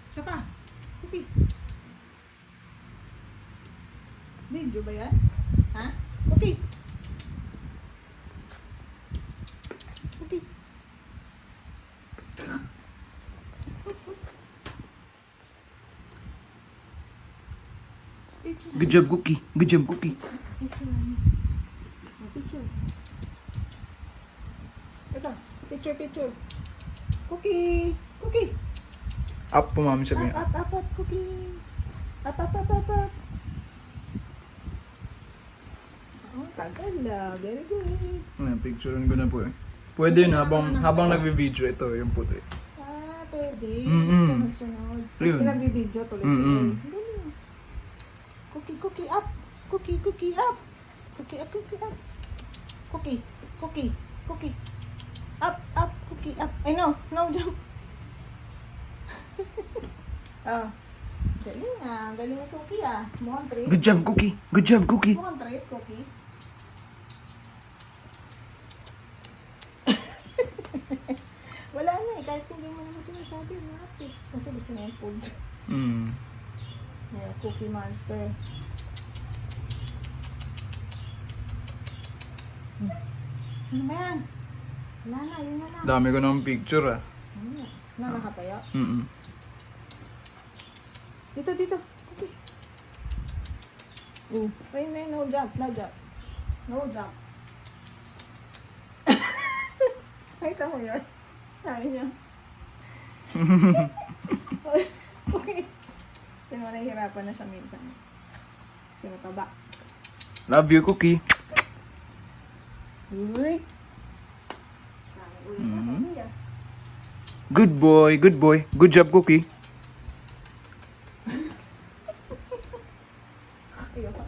Isa pa. Cookie. Video ba yan? Ha? Cookie. Cookie. Picture. Good job, Cookie. Good job, Cookie. Picture. Picture. Ito. Picture, picture. Cookie. Cookie. Up po, mami, sabi Up, niya. up, up, up, cookie. Up, up, up, up, up. Oh, tagal na. Very good. Ayan, picturean ko na po eh. Pwede yun habang nagbe-video ito, yung puti. Ah, pwede. Mm-mm. Sunod-sunod. Tapos Yun. pinagbibideo tuloy-tuloy. Galing. Cookie, cookie up. Cookie, cookie up. Cookie up, cookie up. Cookie, cookie, cookie. Up, up, cookie up. Ay, no. No, jump. Ah. Galing ah. Galing na cookie ah. Mukhang treat. Good job, Cookie. Good job, Cookie. Mukhang treat, cookie. Wala na eh. Kahit hindi mo naman sinasabi, happy. Kasi gusto na yung food. Mm. Ayan, Cookie Monster. Ano ba yan? Wala na, yun na lang. Dami ko ng picture ah. Ano yan? Na nakatayo? Mm. Dito, dito. Cookie. Ay, no jump, no jump. No jump. Ay, tamo yun. Sabi niya. Okay. Tingnan mo, nahihirapan na siya minsan. Kasi mataba. Love you, Cookie. Uy. Sabi, uy, Mhm. ah. Good boy, good boy. Good job, Cookie. Ayoko.